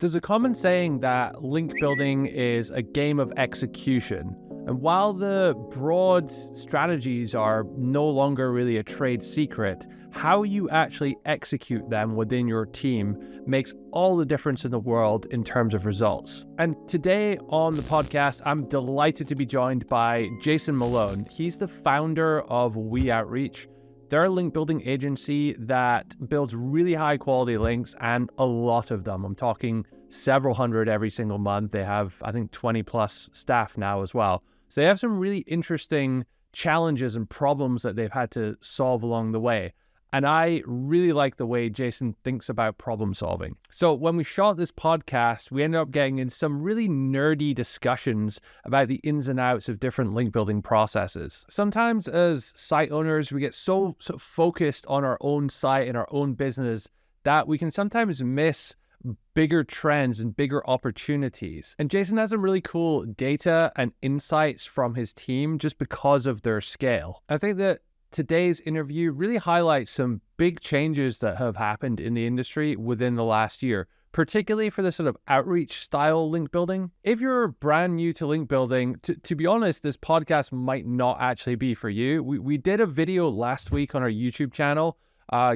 There's a common saying that link building is a game of execution. And while the broad strategies are no longer really a trade secret, how you actually execute them within your team makes all the difference in the world in terms of results. And today on the podcast, I'm delighted to be joined by Jason Malone. He's the founder of Outreach. They're a link building agency that builds really high quality links, and a lot of them. I'm talking several hundred every single month. They have, I think, 20 plus staff now as well. So they have some really interesting challenges and problems that they've had to solve along the way. And I really like the way Jason thinks about problem solving. So when we shot this podcast, we ended up getting in some really nerdy discussions about the ins and outs of different link building processes. Sometimes as site owners, we get so focused on our own site and our own business that we can sometimes miss bigger trends and bigger opportunities. And Jason has some really cool data and insights from his team just because of their scale. I think that today's interview really highlights some big changes that have happened in the industry within the last year, particularly for the sort of outreach style link building. If you're brand new to link building, to be honest, this podcast might not actually be for you. We did a video last week on our YouTube channel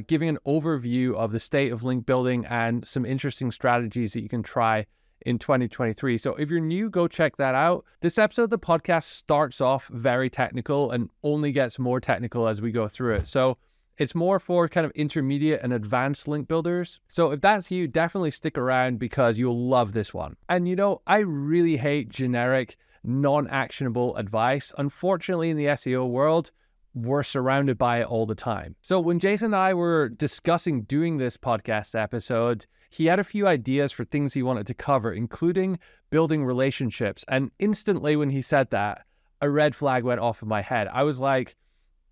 giving an overview of the state of link building and some interesting strategies that you can try in 2023. So if you're new, go check that out. This episode of the podcast starts off very technical and only gets more technical as we go through it. So it's more for kind of intermediate and advanced link builders. So if that's you, definitely stick around because you'll love this one. And you know, I really hate generic, non-actionable advice. Unfortunately, in the SEO world, we're surrounded by it all the time. So when Jason and I were discussing doing this podcast episode, he had a few ideas for things he wanted to cover, including building relationships. And instantly when he said that, a red flag went off in my head. I was like,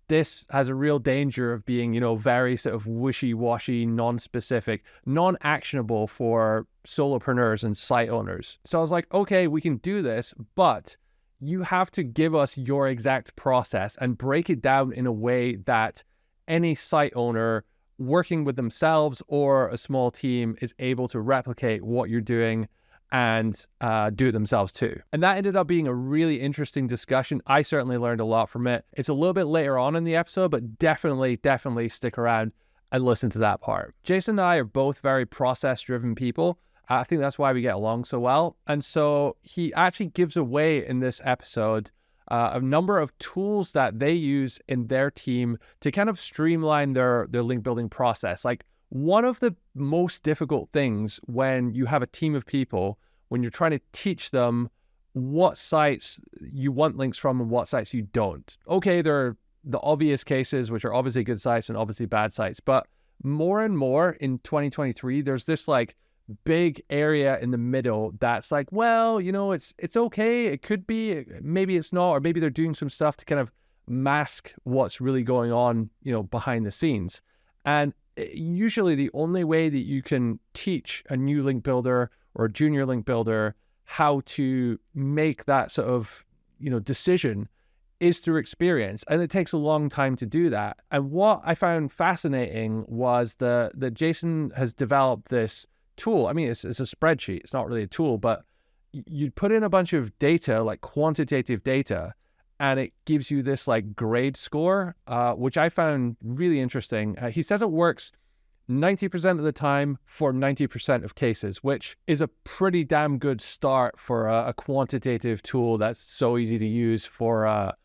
this has a real danger of being, very sort of wishy-washy, non-specific, non-actionable for solopreneurs and site owners. So I was like, okay, we can do this, but you have to give us your exact process and break it down in a way that any site owner working with themselves or a small team is able to replicate what you're doing and do it themselves too. And that ended up being a really interesting discussion. I certainly learned a lot from it. It's a little bit later on in the episode, but definitely stick around and listen to that part. Jason and I are both very process-driven people. I think that's why we get along so well. And so he actually gives away in this episode a number of tools that they use in their team to kind of streamline their link building process. Like one of the most difficult things when you have a team of people, when you're trying to teach them what sites you want links from and what sites you don't. Okay, there are the obvious cases, which are obviously good sites and obviously bad sites. But more and more in 2023, there's this like big area in the middle that's like, well, it's okay, it could be, maybe it's not, or maybe they're doing some stuff to kind of mask what's really going on, behind the scenes. And usually the only way that you can teach a new link builder or a junior link builder how to make that sort of, decision is through experience. And it takes a long time to do that. And what I found fascinating was that Jason has developed this tool. I mean, it's a spreadsheet. It's not really a tool, but you put in a bunch of data, like quantitative data, and it gives you this like grade score, which I found really interesting. He says it works 90% of the time for 90% of cases, which is a pretty damn good start for a quantitative tool that's so easy to use for a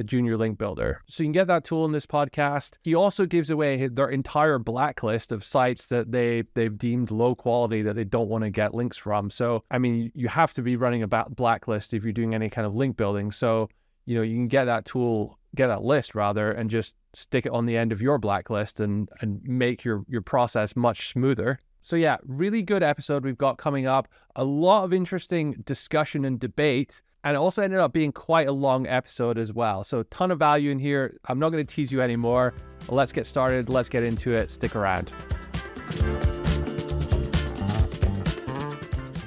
junior link builder. So you can get that tool in this podcast. He also gives away their entire blacklist of sites that they've deemed low quality that they don't want to get links from. So, I mean, you have to be running a blacklist if you're doing any kind of link building. So, you can get that list rather, and just stick it on the end of your blacklist and make your process much smoother. So yeah, really good episode we've got coming up. A lot of interesting discussion and debate. And it also ended up being quite a long episode as well. So a ton of value in here. I'm not going to tease you anymore. Let's get started. Let's get into it. Stick around.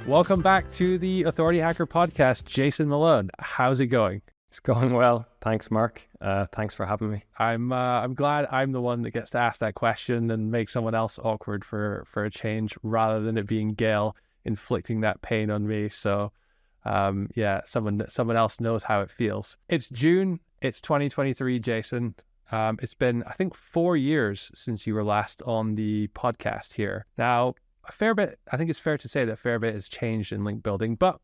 Welcome back to the Authority Hacker Podcast. Jason Malone, how's it going? It's going well. Thanks, Mark. Thanks for having me. I'm glad I'm the one that gets to ask that question and make someone else awkward for a change rather than it being Gail inflicting that pain on me. So yeah, someone else knows how it feels. It's June. It's 2023, Jason. It's been, I think, 4 years since you were last on the podcast here. Now, a fair bit, I think it's fair to say that a fair bit has changed in link building, but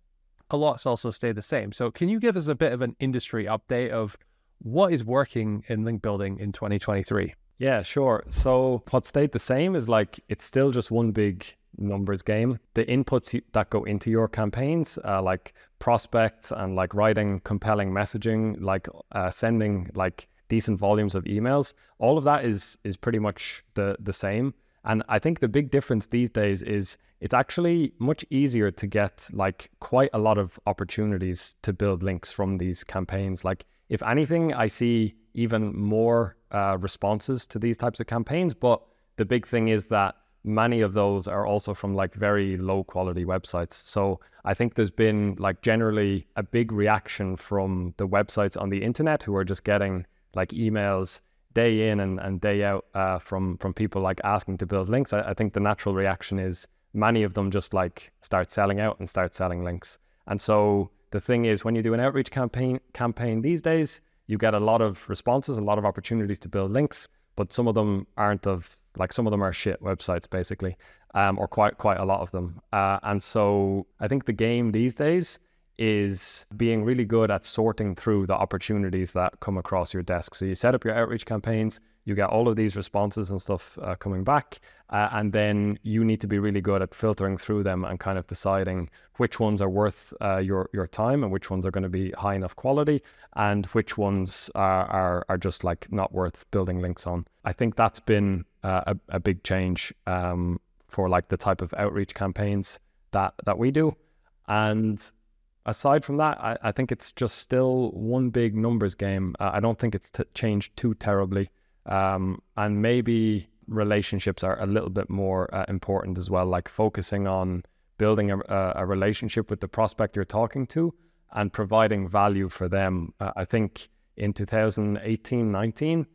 a lot's also stayed the same. So can you give us a bit of an industry update of what is working in link building in 2023? Yeah, sure. So what stayed the same is like, it's still just one big numbers game. The inputs that go into your campaigns, like prospects and like writing compelling messaging, like sending like decent volumes of emails, all of that is pretty much the same. And I think the big difference these days is it's actually much easier to get like quite a lot of opportunities to build links from these campaigns. Like if anything, I see even more responses to these types of campaigns. But the big thing is that many of those are also from like very low quality websites. So I think there's been like generally a big reaction from the websites on the internet who are just getting like emails day in and day out from people like asking to build links. I think the natural reaction is many of them just like start selling out and start selling links. And so the thing is, when you do an outreach campaign these days, you get a lot of responses, a lot of opportunities to build links, but some of them aren't some of them are shit websites basically, or quite a lot of them. And so I think the game these days is being really good at sorting through the opportunities that come across your desk. So you set up your outreach campaigns, you get all of these responses and stuff coming back, and then you need to be really good at filtering through them and kind of deciding which ones are worth your time and which ones are going to be high enough quality and which ones are just like not worth building links on. I think that's been a big change for like the type of outreach campaigns that we do. And aside from that, I think it's just still one big numbers game. I don't think it's changed too terribly. And maybe relationships are a little bit more important as well, like focusing on building a relationship with the prospect you're talking to and providing value for them. I think in 2018-19,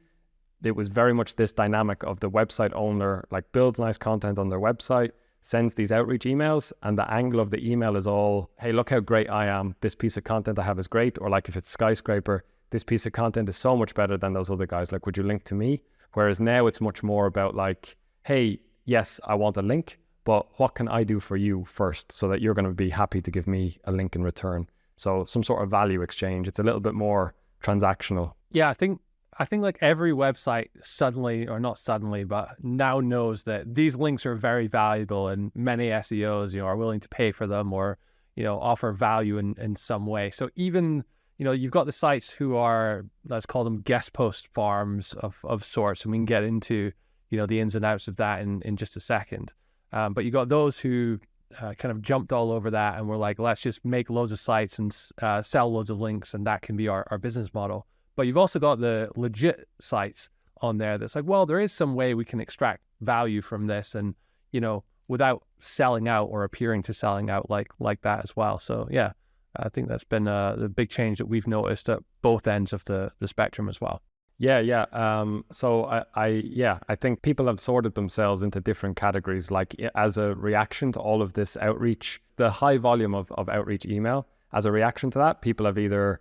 it was very much this dynamic of the website owner like builds nice content on their website, sends these outreach emails, and the angle of the email is all, hey, look how great I am. This piece of content I have is great. Or like if it's Skyscraper, this piece of content is so much better than those other guys. Like, would you link to me? Whereas now it's much more about like, hey, yes, I want a link, but what can I do for you first so that you're going to be happy to give me a link in return? So some sort of value exchange. It's a little bit more transactional. Yeah, I think like every website suddenly, or not suddenly, but now knows that these links are very valuable, and many SEOs, are willing to pay for them or, offer value in some way. So even, you've got the sites who are, let's call them guest post farms of sorts, and we can get into, the ins and outs of that in just a second. But you got those who kind of jumped all over that and were like, let's just make loads of sites and sell loads of links, and that can be our business model. But you've also got the legit sites on there that's like, well, there is some way we can extract value from this and, without selling out or appearing to selling out like that as well. So yeah, I think that's been the big change that we've noticed at both ends of the spectrum as well. Yeah. So I think people have sorted themselves into different categories, like as a reaction to all of this outreach, the high volume of outreach email. As a reaction to that, people have either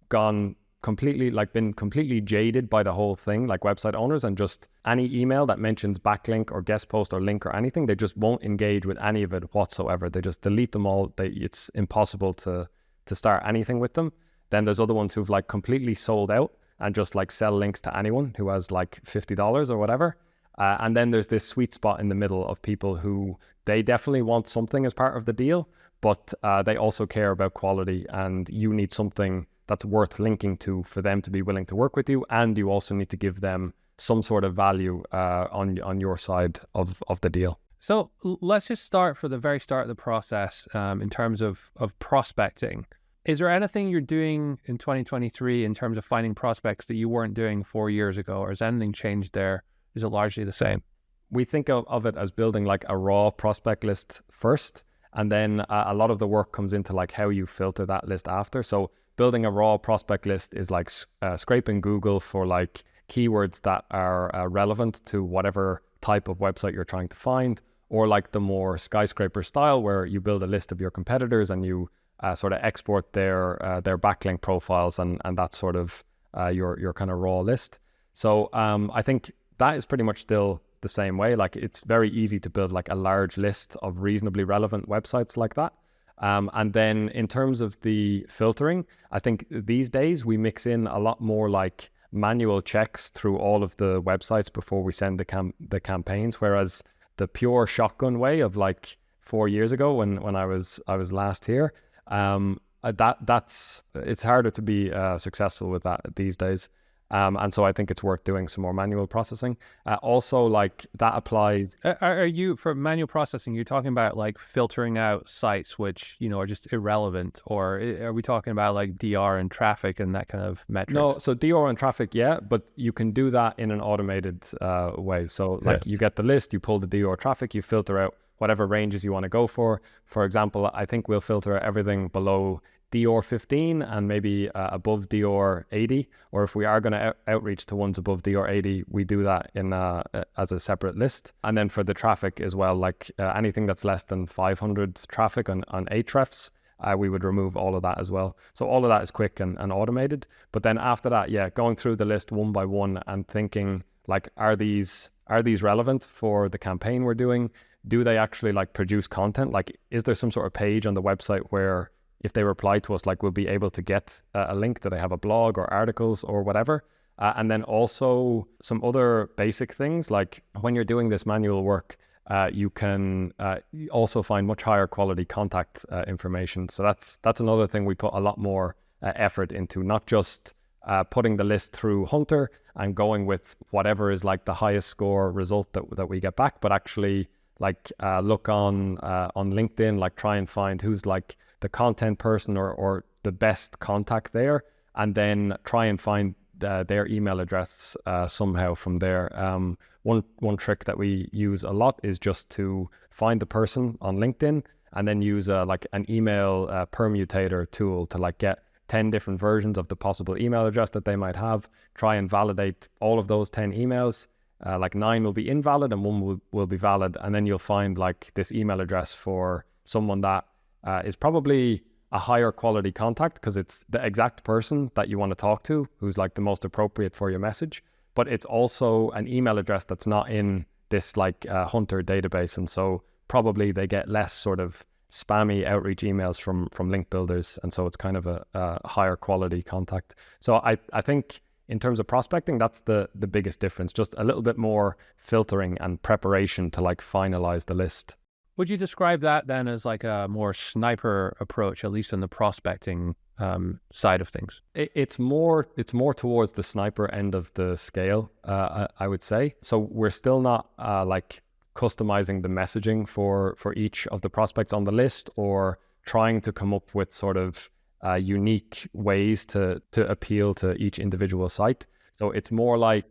been completely jaded by the whole thing, like website owners, and just any email that mentions backlink or guest post or link or anything, they just won't engage with any of it whatsoever. They just delete them all. It's impossible to start anything with them. Then there's other ones who've like completely sold out and just like sell links to anyone who has like $50 or whatever. And then there's this sweet spot in the middle of people who they definitely want something as part of the deal, but they also care about quality, and you need something that's worth linking to for them to be willing to work with you. And you also need to give them some sort of value on your side of the deal. So let's just start for the very start of the process in terms of prospecting. Is there anything you're doing in 2023 in terms of finding prospects that you weren't doing 4 years ago, or has anything changed there? Is it largely the same? We think of it as building like a raw prospect list first, and then a lot of the work comes into like how you filter that list after. So building a raw prospect list is like scraping Google for like keywords that are relevant to whatever type of website you're trying to find, or like the more skyscraper style where you build a list of your competitors and you sort of export their backlink profiles, and that's sort of your kind of raw list. So I think that is pretty much still the same way. Like it's very easy to build like a large list of reasonably relevant websites like that. And then in terms of the filtering, I think these days we mix in a lot more like manual checks through all of the websites before we send the campaigns, whereas the pure shotgun way of like 4 years ago when I was last here, it's harder to be successful with that these days. And so I think it's worth doing some more manual processing. Also, like that applies. Are you, for manual processing, you're talking about like filtering out sites which, you know, are just irrelevant, or are we talking about like DR and traffic and that kind of metrics? No, so DR and traffic, yeah, but you can do that in an automated way. So like you get the list, you pull the DR traffic, you filter out whatever ranges you want to go for. For example, I think we'll filter out everything below DR 15 and maybe above DR 80, or if we are going to outreach to ones above DR 80, we do that in as a separate list. And then for the traffic as well, like anything that's less than 500 traffic on Ahrefs, we would remove all of that as well. So all of that is quick and automated. But then after that, yeah, going through the list one by one and thinking like, are these relevant for the campaign we're doing? Do they actually like produce content? Like, is there some sort of page on the website where if they reply to us, like we'll be able to get a link? Do they have a blog or articles or whatever? And then also some other basic things, like when you're doing this manual work, you can also find much higher quality contact information. So that's another thing we put a lot more effort into, not just putting the list through Hunter and going with whatever is like the highest score result that we get back, but actually like look on LinkedIn, like try and find who's like the content person or the best contact there, and then try and find their email address somehow from there. One trick that we use a lot is just to find the person on LinkedIn and then use like an email permutator tool to like get 10 different versions of the possible email address that they might have, try and validate all of those 10 emails. Like 9 will be invalid and 1 will be valid. And then you'll find like this email address for someone that is probably a higher quality contact because it's the exact person that you want to talk to, who's like the most appropriate for your message. But it's also an email address that's not in this like Hunter database. And so probably they get less sort of spammy outreach emails from link builders. And so it's kind of a higher quality contact. So I think in terms of prospecting, that's the biggest difference, just a little bit more filtering and preparation to like finalize the list. Would you describe that then as like a more sniper approach, at least in the prospecting side of things? It's more towards the sniper end of the scale, I would say. So we're still not like customizing the messaging for each of the prospects on the list, or trying to come up with sort of unique ways to appeal to each individual site. So it's more like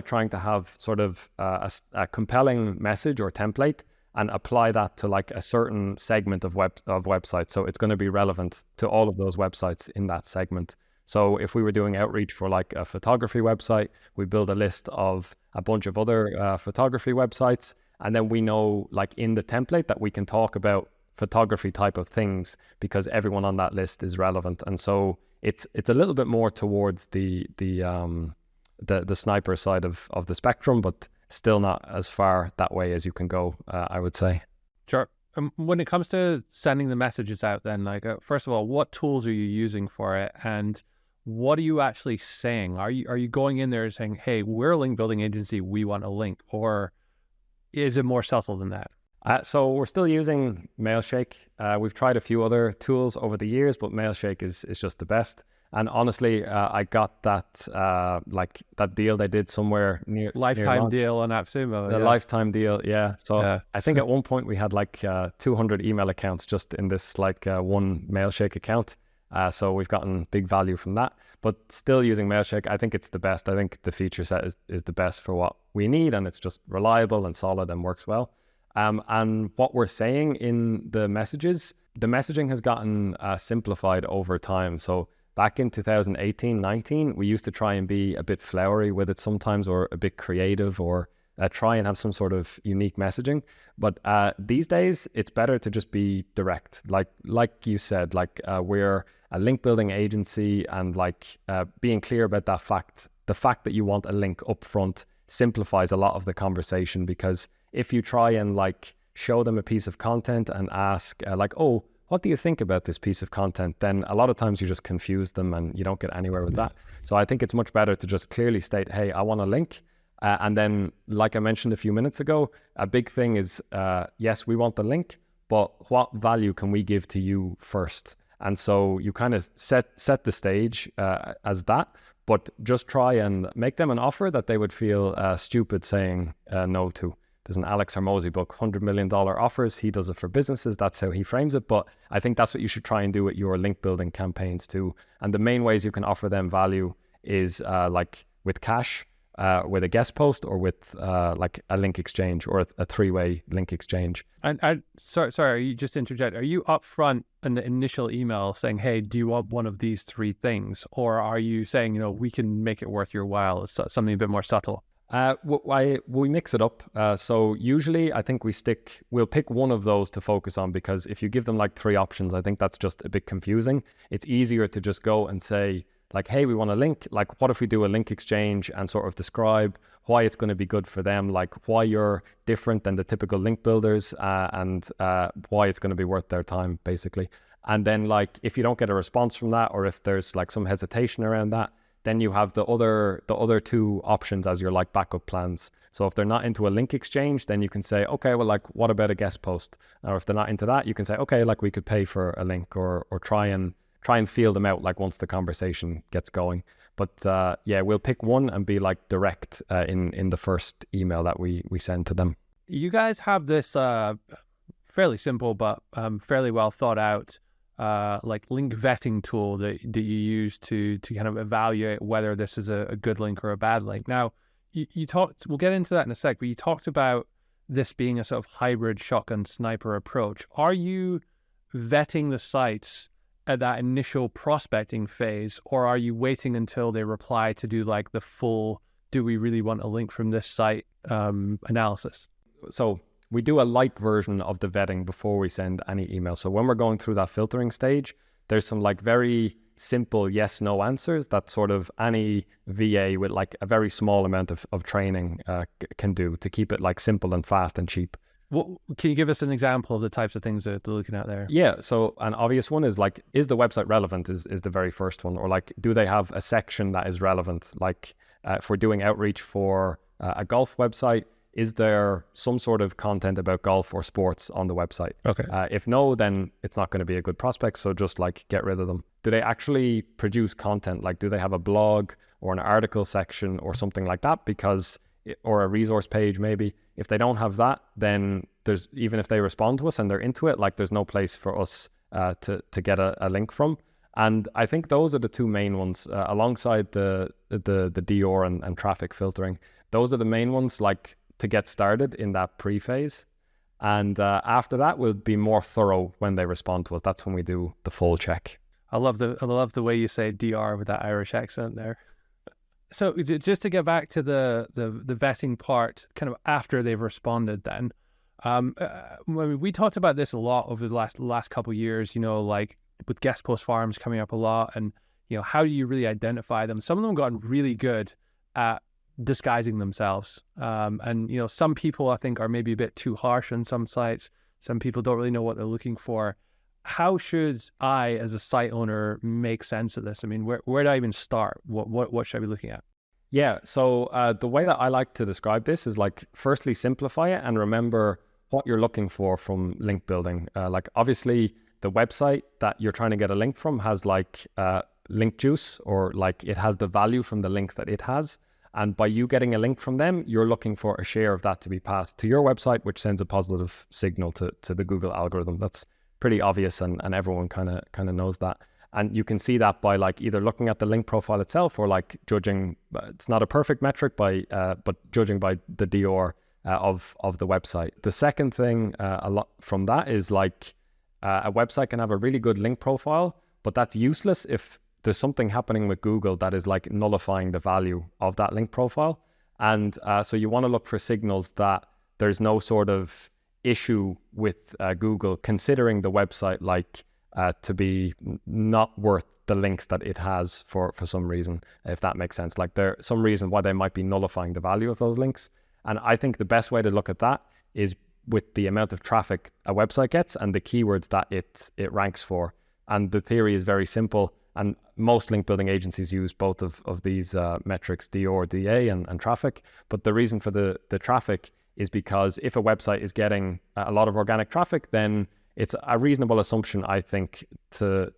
trying to have sort of a compelling message or template and apply that to like a certain segment of websites. So it's going to be relevant to all of those websites in that segment. So if we were doing outreach for like a photography website, we build a list of a bunch of other photography websites, and then we know like in the template that we can talk about photography type of things because everyone on that list is relevant. And so it's a little bit more towards the sniper side of the spectrum, but still not as far that way as you can go, I would say. Sure. When it comes to sending the messages out, then, like, first of all, what tools are you using for it, and what are you actually saying? Are you going in there and saying, "Hey, we're a link building agency, we want a link," or is it more subtle than that? So we're still using Mailshake. We've tried a few other tools over the years, but Mailshake is just the best. And honestly, I got that like that deal they did somewhere near lifetime deal on AppSumo. The lifetime deal, yeah. So I think at one point we had like 200 email accounts just in this like one Mailshake account. So we've gotten big value from that. But still using Mailshake, I think it's the best. I think the feature set is the best for what we need, and it's just reliable and solid and works well. And what we're saying in the messages, the messaging has gotten simplified over time. So back in 2018, 19, we used to try and be a bit flowery with it sometimes, or a bit creative, or try and have some sort of unique messaging. But these days, it's better to just be direct. Like you said, we're a link building agency, and being clear about that fact, the fact that you want a link up front simplifies a lot of the conversation, because if you try and show them a piece of content and ask oh, what do you think about this piece of content? Then a lot of times you just confuse them and you don't get anywhere with that. So I think it's much better to just clearly state, hey, I want a link. And then, like I mentioned a few minutes ago, a big thing is, yes, we want the link, but what value can we give to you first? And so you kind of set the stage as that, but just try and make them an offer that they would feel stupid saying no to. There's an Alex Hormozy book, $100 million offers. He does it for businesses. That's how he frames it. But I think that's what you should try and do with your link building campaigns too. And the main ways you can offer them value is with cash, with a guest post, or with a link exchange, or a three-way link exchange. And sorry, you just interject. Are you upfront in the initial email saying, hey, do you want one of these three things? Or are you saying, we can make it worth your while? It's something a bit more subtle. We mix it up. So usually I think we'll pick one of those to focus on, because if you give them three options, I think that's just a bit confusing. It's easier to just go and say hey, we want a link. What if we do a link exchange and sort of describe why it's going to be good for them, why you're different than the typical link builders, and why it's going to be worth their time, basically. And then if you don't get a response from that, or if there's some hesitation around that, then you have the other two options as your backup plans. So if they're not into a link exchange, then you can say, okay, well, what about a guest post? Or if they're not into that, you can say, okay, we could pay for a link, or try and feel them out once the conversation gets going. But we'll pick one and be direct in the first email that we send to them. You guys have this fairly simple but fairly well thought out link vetting tool that you use to kind of evaluate whether this is a good link or a bad link. Now, you talked, we'll get into that in a sec, but you talked about this being a sort of hybrid shotgun sniper approach. Are you vetting the sites at that initial prospecting phase, or are you waiting until they reply to do the full, do we really want a link from this site analysis? So we do a light version of the vetting before we send any email. So when we're going through that filtering stage, there's some very simple yes, no answers that sort of any VA with a very small amount of training can do to keep it simple and fast and cheap. Can you give us an example of the types of things that they're looking at there? Yeah, so an obvious one is is the website relevant is the very first one, or do they have a section that is relevant? If we're doing outreach for a golf website, is there some sort of content about golf or sports on the website? Okay. If no, then it's not going to be a good prospect. So just get rid of them. Do they actually produce content? Do they have a blog or an article section or something like that? Or a resource page maybe. If they don't have that, then even if they respond to us and they're into it, there's no place for us to get a link from. And I think those are the two main ones, alongside the DR and traffic filtering. Those are the main ones to get started in that pre-phase. And after that, we'll be more thorough when they respond to us. That's when we do the full check. I love the way you say DR with that Irish accent there. So just to get back to the vetting part, kind of after they've responded, then we talked about this a lot over the last couple of years. With guest post farms coming up a lot, and how do you really identify them? Some of them have gotten really good at disguising themselves, and some people I think are maybe a bit too harsh on some sites. Some people don't really know what they're looking for. How should I, as a site owner, make sense of this? I mean, where do I even start? What should I be looking at? Yeah, so the way that I like to describe this is firstly, simplify it and remember what you're looking for from link building. Obviously, the website that you're trying to get a link from has link juice, or it has the value from the links that it has. And by you getting a link from them, you're looking for a share of that to be passed to your website, which sends a positive signal to the Google algorithm. That's pretty obvious, and everyone kind of knows that. And you can see that by either looking at the link profile itself, or judging. It's not a perfect metric but judging by the DR of the website. The second thing a lot from that is a website can have a really good link profile, but that's useless if there's something happening with Google that is nullifying the value of that link profile. And so you want to look for signals that there's no sort of issue with Google considering the website like to be not worth the links that it has for some reason, if that makes sense. Like there's some reason why they might be nullifying the value of those links. And I think the best way to look at that is with the amount of traffic a website gets and the keywords that it ranks for. And the theory is very simple. And most link building agencies use both of these metrics, DOR, DA, and traffic. But the reason for the traffic is because if a website is getting a lot of organic traffic, then it's a reasonable assumption, I think, to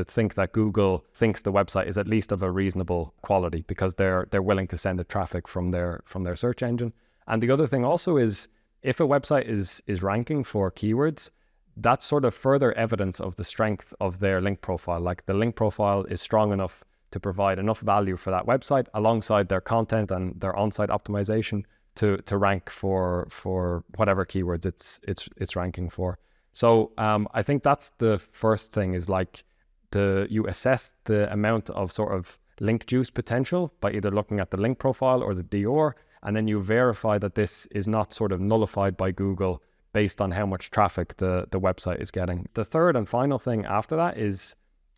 think that Google thinks the website is at least of a reasonable quality because they're willing to send the traffic from their search engine. And the other thing also is if a website is ranking for keywords, that's sort of further evidence of the strength of their link profile. Like the link profile is strong enough to provide enough value for that website alongside their content and their on-site optimization to rank for whatever keywords it's ranking for. So I think that's the first thing is like you assess the amount of sort of link juice potential by either looking at the link profile or the DOR, and then you verify that this is not sort of nullified by Google based on how much traffic the website is getting. The third and final thing after that is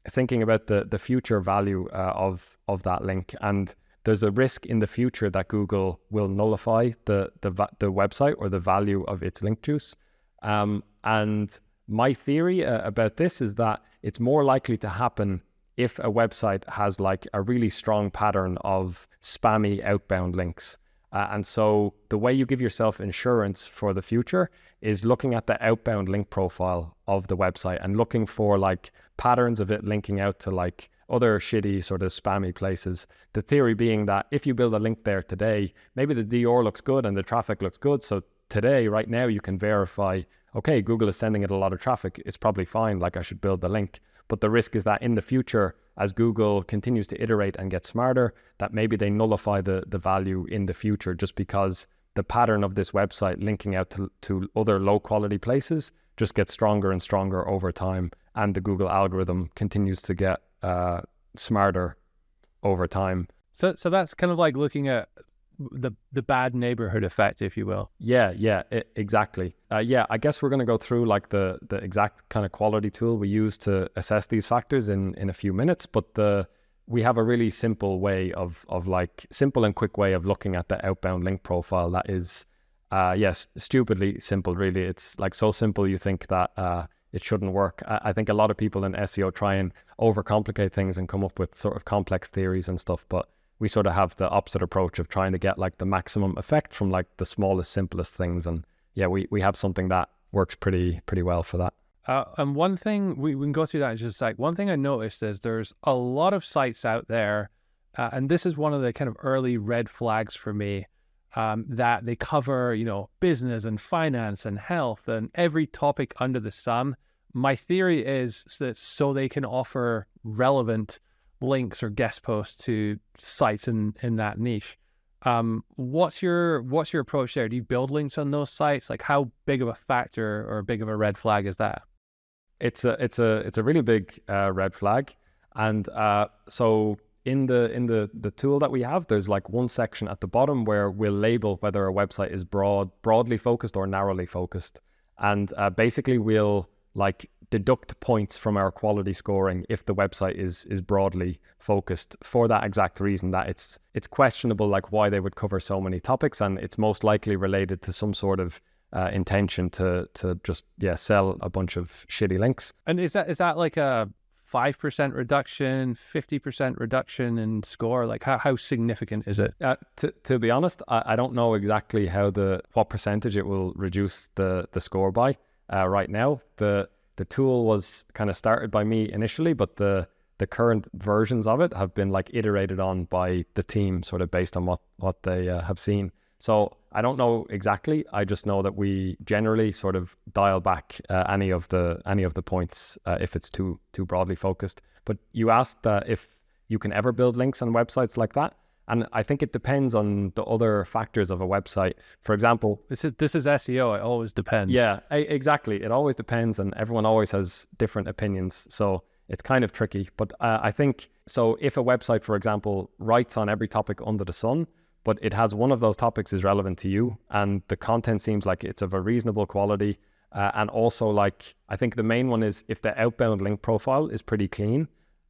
thinking about the future value of that link. And there's a risk in the future that Google will nullify the website or the value of its link juice. And my theory about this is that it's more likely to happen if a website has like a really strong pattern of spammy outbound links. And so the way you give yourself insurance for the future is looking at the outbound link profile of the website and looking for like patterns of it linking out to like other shitty sort of spammy places. The theory being that if you build a link there today, maybe the DOR looks good and the traffic looks good. So today, right now, you can verify, okay, Google is sending it a lot of traffic. It's probably fine. Like I should build the link. But the risk is that in the future, as Google continues to iterate and get smarter, that maybe they nullify the value in the future just because the pattern of this website linking out to other low quality places just gets stronger and stronger over time. And the Google algorithm continues to get smarter over time. So that's kind of like looking at the bad neighborhood effect, if you will. Yeah, exactly. I guess we're going to go through like the exact kind of quality tool we use to assess these factors in a few minutes, but we have a really simple way of like simple and quick way of looking at the outbound link profile that is stupidly simple, really. It's like so simple you think that it shouldn't work. I think a lot of people in SEO try and overcomplicate things and come up with sort of complex theories and stuff, but we sort of have the opposite approach of trying to get like the maximum effect from like the smallest, simplest things. And yeah, we have something that works pretty well for that. And one thing, we can go through that. It's just like one thing I noticed is there's a lot of sites out there, and this is one of the kind of early red flags for me, that they cover, business and finance and health and every topic under the sun. My theory is that so they can offer relevant links or guest posts to sites in that niche. What's your approach there? Do you build links on those sites? Like how big of a factor or big of a red flag is that? It's a really big red flag. And so in the tool that we have, there's like one section at the bottom where we'll label whether a website is broadly focused or narrowly focused. And basically we'll like deduct points from our quality scoring if the website is broadly focused for that exact reason that it's questionable like why they would cover so many topics, and it's most likely related to some sort of intention to just sell a bunch of shitty links. And is that like a 5% reduction, 50% reduction in score? Like how significant is it? To be honest, I don't know exactly what percentage it will reduce the score by right now. The tool was kind of started by me initially, but the current versions of it have been like iterated on by the team sort of based on what they have seen. So I don't know exactly. I just know that we generally sort of dial back any of the points if it's too broadly focused. But you asked if you can ever build links on websites like that. And I think it depends on the other factors of a website. For example, this is SEO. It always depends. Yeah, exactly. It always depends, and everyone always has different opinions. So it's kind of tricky. But I think so. If a website, for example, writes on every topic under the sun, but it has one of those topics is relevant to you, and the content seems like it's of a reasonable quality. And also, like, I think the main one is if the outbound link profile is pretty clean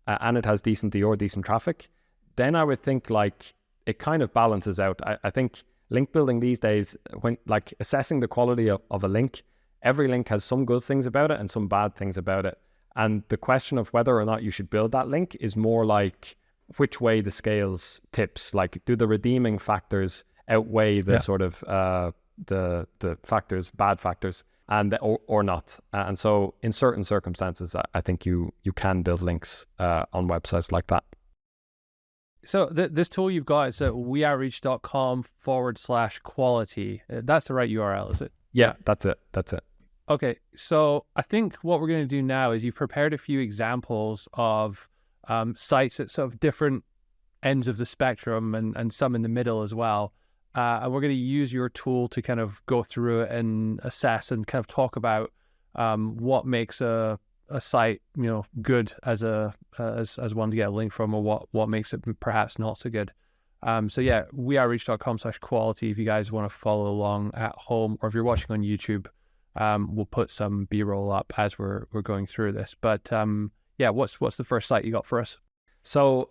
and it has decent DR, decent traffic, then I would think like it kind of balances out. I think link building these days, when like assessing the quality of a link, every link has some good things about it and some bad things about it. And the question of whether or not you should build that link is more like which way the scales tips. Like, do the redeeming factors outweigh the sort of the factors, bad factors, and or not? And so in certain circumstances, I think you can build links on websites like that. So this tool you've got is at weoutreach.com/quality. That's the right URL, is it? Yeah, that's it. Okay, so I think what we're going to do now is you've prepared a few examples of sites at sort of different ends of the spectrum and some in the middle as well. And we're going to use your tool to kind of go through it and assess and kind of talk about what makes a site, good as one to get a link from, or what makes it perhaps not so good. So yeah, weoutreach.com/quality if you guys want to follow along at home, or if you're watching on YouTube, we'll put some B-roll up as we're going through this. But yeah, what's the first site you got for us? So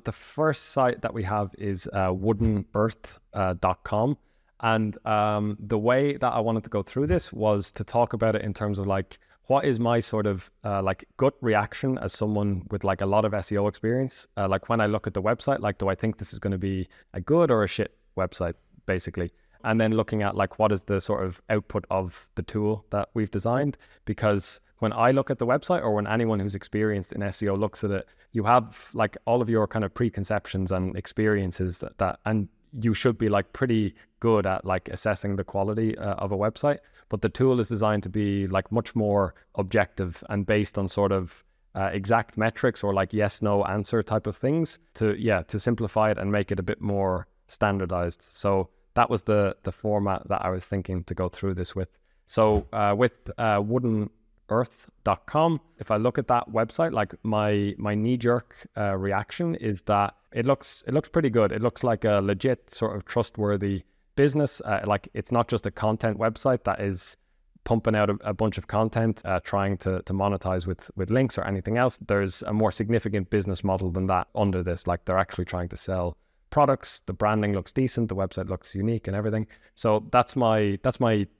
the first site that we have is woodenearth.com. And the way that I wanted to go through this was to talk about it in terms of like, what is my sort of like gut reaction as someone with like a lot of SEO experience? Like when I look at the website, like, do I think this is going to be a good or a shit website, basically? And then looking at like, what is the sort of output of the tool that we've designed? Because when I look at the website, or when anyone who's experienced in SEO looks at it, you have like all of your kind of preconceptions and experiences that and you should be like pretty good at like assessing the quality of a website. But the tool is designed to be like much more objective and based on sort of exact metrics or like yes, no answer type of things to simplify it and make it a bit more standardized. So that was the format that I was thinking to go through this with. So with woodenearth.com, if I look at that website, like my knee-jerk reaction is that it looks pretty good. It looks like a legit sort of trustworthy business. Like it's not just a content website that is pumping out a bunch of content, trying to monetize with links or anything else. There's a more significant business model than that under this. Like they're actually trying to sell products. The branding looks decent. The website looks unique and everything. So that's my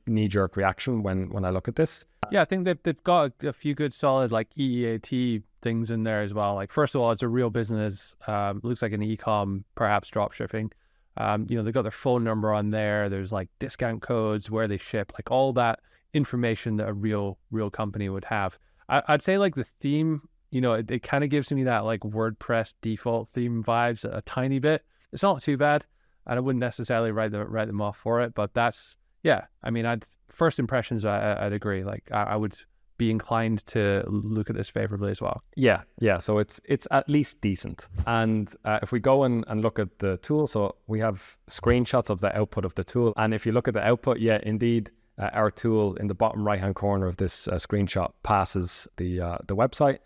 knee-jerk reaction when I look at this. Yeah, I think they've got a few good solid like EEAT things in there as well. Like first of all, it's a real business. Looks like an e-com, perhaps drop shipping. They've got their phone number on there. There's like discount codes, where they ship, like all that information that a real company would have. I'd say like the theme, it kind of gives me that like WordPress default theme vibes a tiny bit. It's not too bad, and I wouldn't necessarily write them off for it. But that's, yeah, I mean, first impressions, I'd agree. Like I would be inclined to look at this favorably as well. Yeah. So it's at least decent. And if we go and look at the tool, so we have screenshots of the output of the tool. And if you look at the output, yeah, indeed, our tool in the bottom right-hand corner of this screenshot passes the website.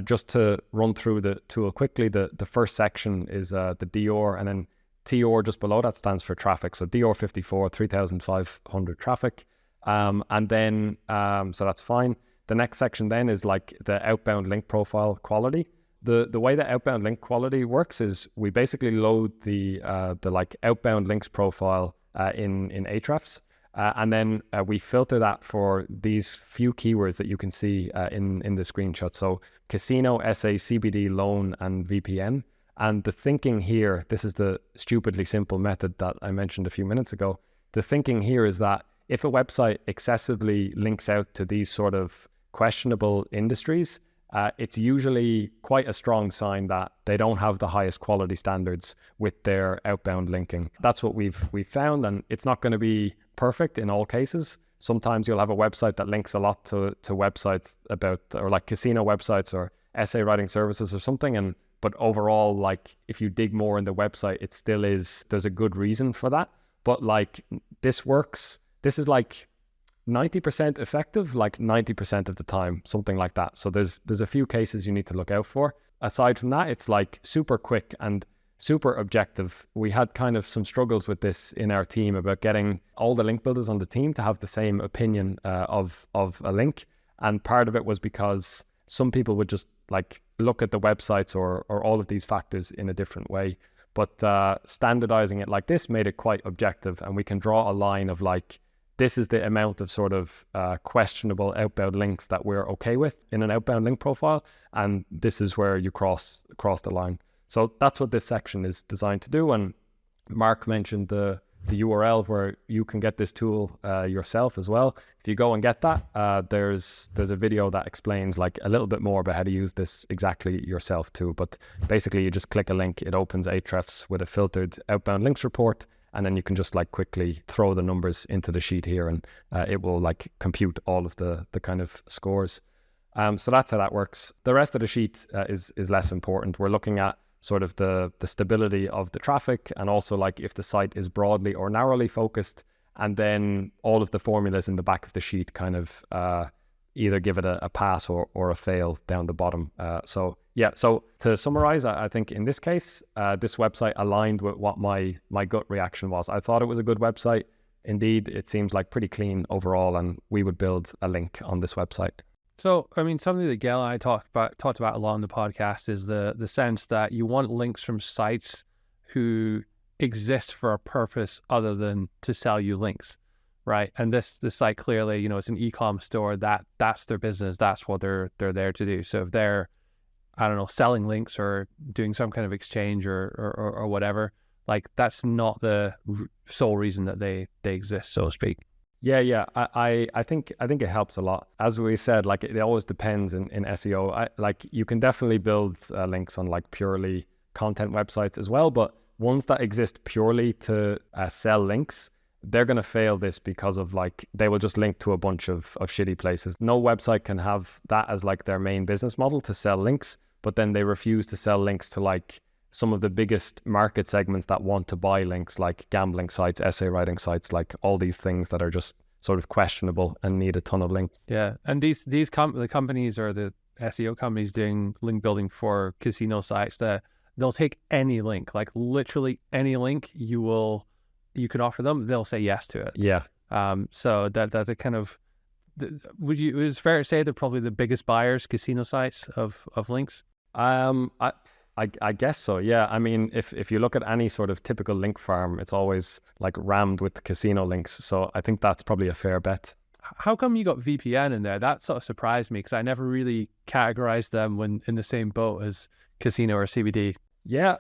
Just to run through the tool quickly, the first section is the DR, and then TR just below that stands for traffic. So DR 54, 3,500 traffic. And then, so that's fine. The next section then is like the outbound link profile quality. The way that outbound link quality works is we basically load the like outbound links profile in Ahrefs. And then we filter that for these few keywords that you can see in the screenshot. So casino, SA, CBD, loan, and VPN. And the thinking here, this is the stupidly simple method that I mentioned a few minutes ago. The thinking here is that if a website excessively links out to these sort of questionable industries, it's usually quite a strong sign that they don't have the highest quality standards with their outbound linking. That's what we've found, and it's not going to be perfect in all cases. Sometimes you'll have a website that links a lot to websites about, or like casino websites or essay writing services or something, but overall, like if you dig more in the website, it still is, there's a good reason for that. But like this works, this is like 90% effective, like 90% of the time, something like that. So there's a few cases you need to look out for. Aside from that, it's like super quick and super objective. We had kind of some struggles with this in our team about getting all the link builders on the team to have the same opinion of a link. And part of it was because some people would just like look at the websites or all of these factors in a different way. But standardizing it like this made it quite objective, and we can draw a line of like, this is the amount of sort of questionable outbound links that we're okay with in an outbound link profile, and this is where you cross the line. So that's what this section is designed to do. And Mark mentioned the URL where you can get this tool yourself as well. If you go and get that, there's a video that explains like a little bit more about how to use this exactly yourself too. But basically you just click a link, it opens Ahrefs with a filtered outbound links report, and then you can just like quickly throw the numbers into the sheet here, and it will like compute all of the kind of scores. So that's how that works. The rest of the sheet is less important. We're looking at sort of the stability of the traffic, and also like if the site is broadly or narrowly focused, and then all of the formulas in the back of the sheet kind of either give it a pass or a fail down the bottom. So to summarize, I think in this case, this website aligned with what my gut reaction was. I thought it was a good website. Indeed, it seems like pretty clean overall, and we would build a link on this website. So, I mean, something that Gail and I talked about a lot on the podcast is the sense that you want links from sites who exist for a purpose other than to sell you links, right? And this site clearly, you know, it's an e-com store, that's their business, that's what they're there to do. So if they're, I don't know, selling links or doing some kind of exchange or whatever, like that's not the sole reason that they exist, so to speak. Yeah. I think it helps a lot. As we said, like it always depends in SEO. Like you can definitely build links on like purely content websites as well, but ones that exist purely to sell links, they're going to fail this because of like, they will just link to a bunch of shitty places. No website can have that as like their main business model, to sell links, but then they refuse to sell links to like some of the biggest market segments that want to buy links, like gambling sites, essay writing sites, like all these things that are just sort of questionable and need a ton of links. Yeah, and the companies or the SEO companies doing link building for casino sites, that they'll take any link, like literally any link you can offer them, they'll say yes to it. Yeah. So that the kind of, it was fair to say they're probably the biggest buyers, casino sites of links. I guess so, yeah. I mean, if you look at any sort of typical link farm, it's always like rammed with casino links. So I think that's probably a fair bet. How come you got VPN in there? That sort of surprised me, because I never really categorized them when in the same boat as casino or CBD. Yeah,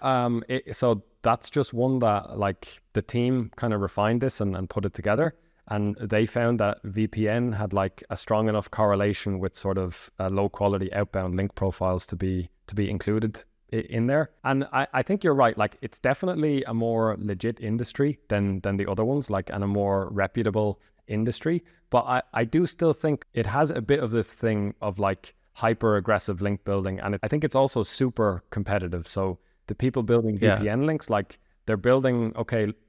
so that's just one that like the team kind of refined this and put it together. And they found that VPN had like a strong enough correlation with sort of low quality outbound link profiles to be included in there. And I think you're right. Like it's definitely a more legit industry than the other ones, like, and a more reputable industry. But I do still think it has a bit of this thing of like hyper aggressive link building. And I think it's also super competitive. So the people building VPN links, like they're building,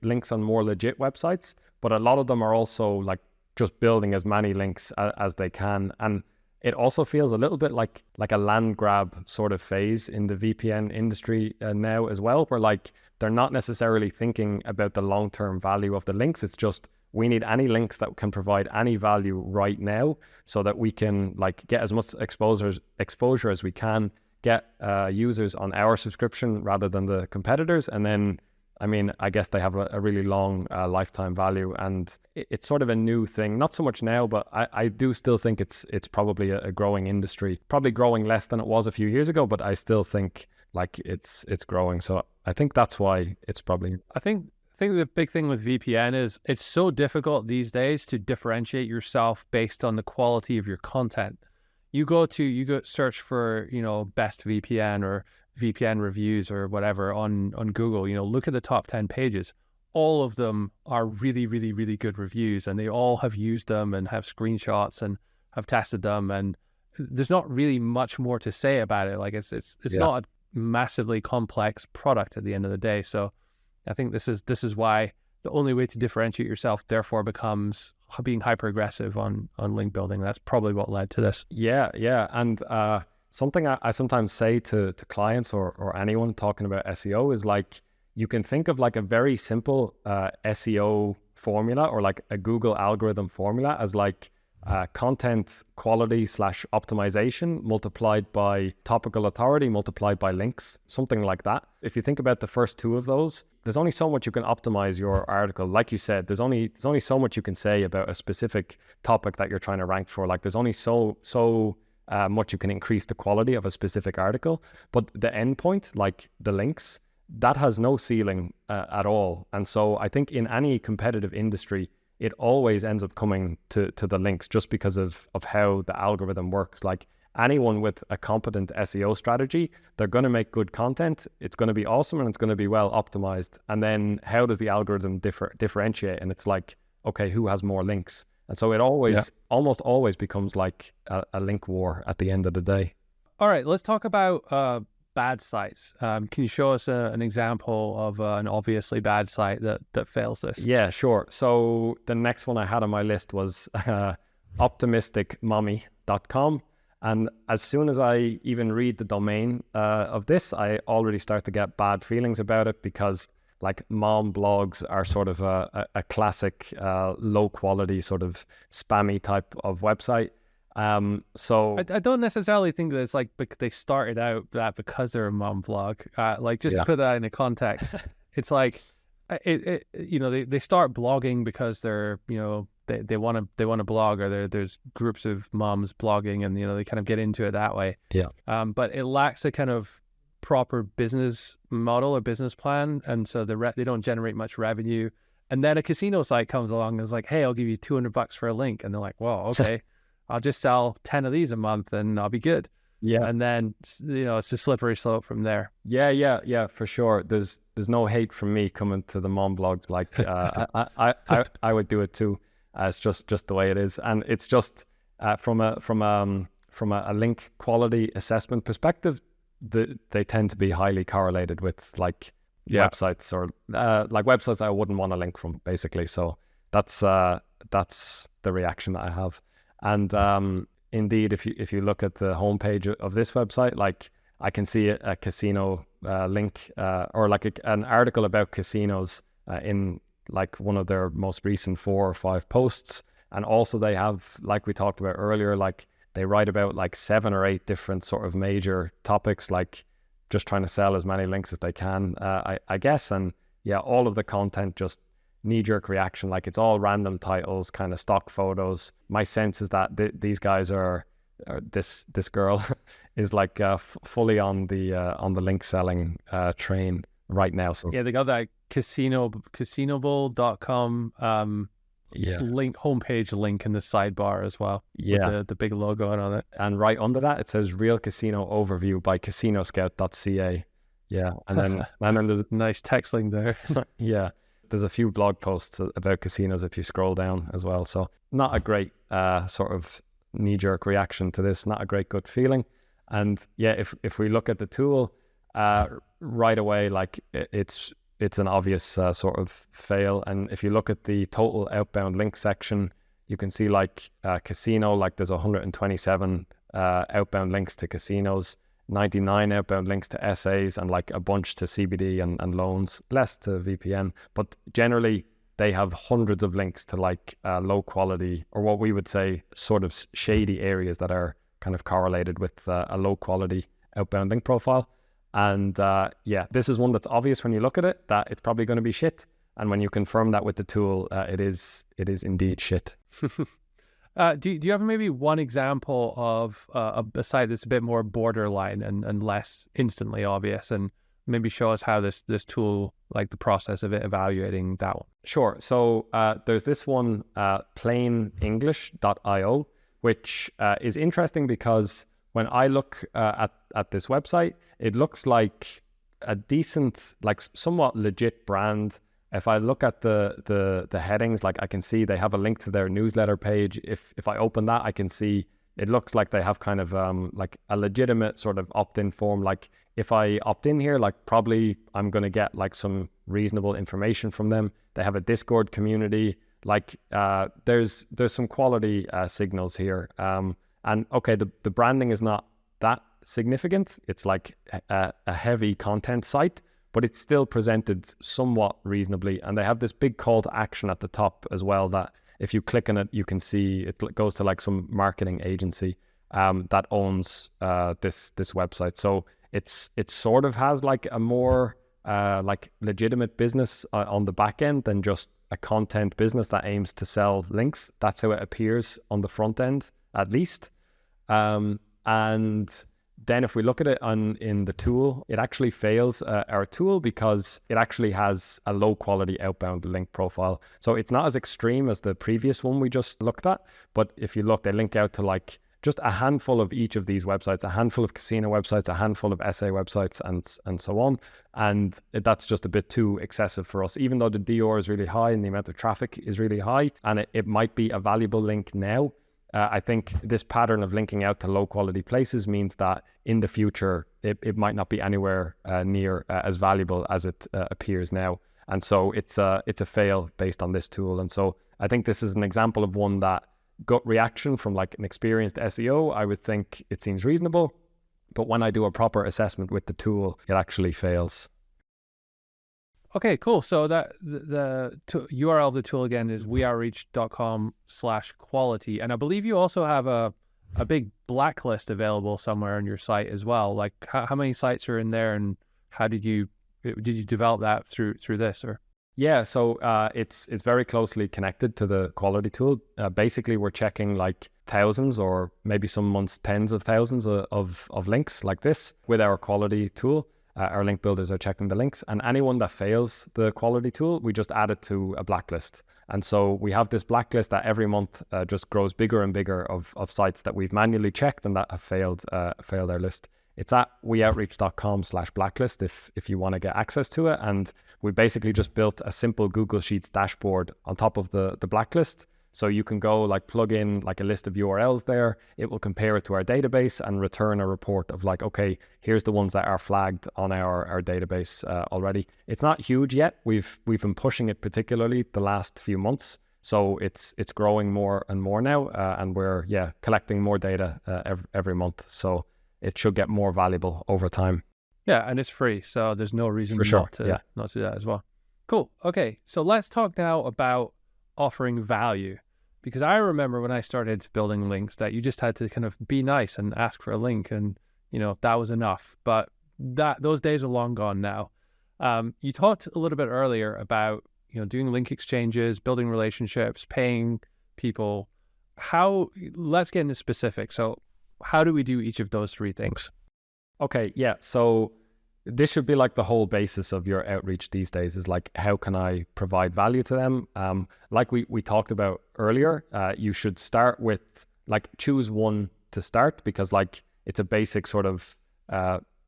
links on more legit websites, but a lot of them are also like just building as many links as they can. And it also feels a little bit like a land grab sort of phase in the VPN industry now as well, where like they're not necessarily thinking about the long-term value of the links. It's just, we need any links that can provide any value right now so that we can like get as much exposure as we can, get users on our subscription rather than the competitors. And then, I mean, I guess they have a really long lifetime value, and it's sort of a new thing. Not so much now, but I do still think it's probably a growing industry, probably growing less than it was a few years ago, but I still think like it's growing. So I think that's why it's probably... I think the big thing with VPN is it's so difficult these days to differentiate yourself based on the quality of your content. You go search for, best VPN or VPN reviews or whatever on Google, look at the top 10 pages. All of them are really, really, really good reviews, and they all have used them and have screenshots and have tested them. And there's not really much more to say about it. Like it's not a massively complex product at the end of the day. So I think this is why the only way to differentiate yourself therefore becomes being hyper aggressive on link building. That's probably what led to this. Yeah. And something I sometimes say to clients or anyone talking about SEO is like, you can think of like a very simple SEO formula or like a Google algorithm formula as like content quality / optimization multiplied by topical authority multiplied by links, something like that. If you think about the first two of those, there's only so much you can optimize your article. Like you said, there's only so much you can say about a specific topic that you're trying to rank for. Like there's only so much you can increase the quality of a specific article. But the endpoint, like the links, that has no ceiling at all. And so I think in any competitive industry, it always ends up coming to the links just because of how the algorithm works. Like anyone with a competent SEO strategy, they're going to make good content. It's going to be awesome and it's going to be well optimized. And then how does the algorithm differentiate? And it's like, okay, who has more links? And so it almost always becomes like a link war at the end of the day. All right, let's talk about bad sites. Can you show us an example of an obviously bad site that fails this? Yeah, sure. So the next one I had on my list was optimisticmommy.com. And as soon as I even read the domain of this, I already start to get bad feelings about it, because like mom blogs are sort of a classic low quality sort of spammy type of website. So I don't necessarily think that it's like they started out that because they're a mom blog. Like just to put that into context, it's like they start blogging because they're they want to blog, or there's groups of moms blogging, and they kind of get into it that way. But it lacks a kind of proper business model or business plan, and so they don't generate much revenue. And then a casino site comes along and is like, hey, I'll give you $200 for a link, and they're like, well, okay. I'll just sell 10 of these a month and I'll be good. And then, it's a slippery slope from there. Yeah, for sure. There's no hate from me coming to the mom blogs. Like, I would do it too. It's just the way it is. And it's just, from a link quality assessment perspective, they tend to be highly correlated with like websites or like websites I wouldn't want to link from, basically. So that's the reaction that I have. And indeed, if you look at the homepage of this website, like I can see a casino link or like an article about casinos in like one of their most recent 4 or 5 posts. And also they have, like we talked about earlier, like they write about like 7 or 8 different sort of major topics, like just trying to sell as many links as they can, I guess. And yeah, all of the content just knee-jerk reaction, like it's all random titles, kind of stock photos. My sense is that these guys are this girl is like fully on the link selling train right now. So yeah, they got that casinoable.com link, homepage link in the sidebar as well. With the big logo on it, and right under that it says Real Casino Overview by casinoscout.ca. And then there's nice text link there. There's a few blog posts about casinos if you scroll down as well. So not a great sort of knee-jerk reaction to this, not a great gut feeling. And yeah, if we look at the tool right away, like it's an obvious sort of fail. And if you look at the total outbound link section, you can see like casino, like there's 127 outbound links to casinos, 99 outbound links to essays, and like a bunch to CBD and loans, less to VPN. But generally, they have hundreds of links to like low quality, or what we would say sort of shady areas that are kind of correlated with a low quality outbound link profile. And this is one that's obvious when you look at it, that it's probably going to be shit. And when you confirm that with the tool, it is indeed shit. Do you have maybe one example of a site that's a bit more borderline and less instantly obvious, and maybe show us how this tool, like the process of it evaluating that one? Sure. So there's this one, plainenglish.io, which is interesting because when I look at this website, it looks like a decent, like somewhat legit brand. If I look at the headings, like I can see they have a link to their newsletter page. If I open that, I can see it looks like they have kind of like a legitimate sort of opt-in form. Like if I opt in here, like probably I'm going to get like some reasonable information from them. They have a Discord community. Like there's some quality signals here. And okay, the branding is not that significant. It's like a heavy content site, but it's still presented somewhat reasonably. And they have this big call to action at the top as well, that if you click on it, you can see it goes to like some marketing agency that owns this website. So it sort of has like a more like legitimate business on the back end than just a content business that aims to sell links. That's how it appears on the front end, at least. And then if we look at it in the tool, it actually fails our tool because it actually has a low quality outbound link profile. So it's not as extreme as the previous one we just looked at. But if you look, they link out to like just a handful of each of these websites, a handful of casino websites, a handful of essay websites, and so on. And that's just a bit too excessive for us, even though the DR is really high and the amount of traffic is really high, and it might be a valuable link now. I think this pattern of linking out to low quality places means that in the future, it might not be anywhere near as valuable as it appears now. And so it's a fail based on this tool. And so I think this is an example of one that gut reaction from like an experienced SEO, I would think it seems reasonable. But when I do a proper assessment with the tool, it actually fails. Okay, cool. So that the URL of the tool again is weoutreach.com/quality. And I believe you also have a big blacklist available somewhere on your site as well. Like how many sites are in there, and how did you develop that through this? Or yeah, so it's very closely connected to the quality tool. Basically, we're checking like thousands or maybe some months tens of thousands of links like this with our quality tool. Our link builders are checking the links, and anyone that fails the quality tool, we just add it to a blacklist. And so we have this blacklist that every month just grows bigger and bigger of sites that we've manually checked and that have failed our list. It's at weoutreach.com/blacklist if you want to get access to it. And we basically just built a simple Google Sheets dashboard on top of the blacklist. So you can go like plug in like a list of URLs there. It will compare it to our database and return a report of like, okay, here's the ones that are flagged on our database already. It's not huge yet. We've been pushing it particularly the last few months. So it's growing more and more now. And we're collecting more data every month. So it should get more valuable over time. Yeah, and it's free, so there's no reason not to do that as well. Cool. Okay, so let's talk now about offering value, because I remember when I started building links that you just had to kind of be nice and ask for a link, and that was enough. But those days are long gone now. You talked a little bit earlier about doing link exchanges, building relationships, paying people. Let's get into specifics. So how do we do each of those three things? Okay, yeah. So this should be like the whole basis of your outreach these days, is like, how can I provide value to them? Like we talked about earlier, you should start with like choose one to start, because like it's a basic sort of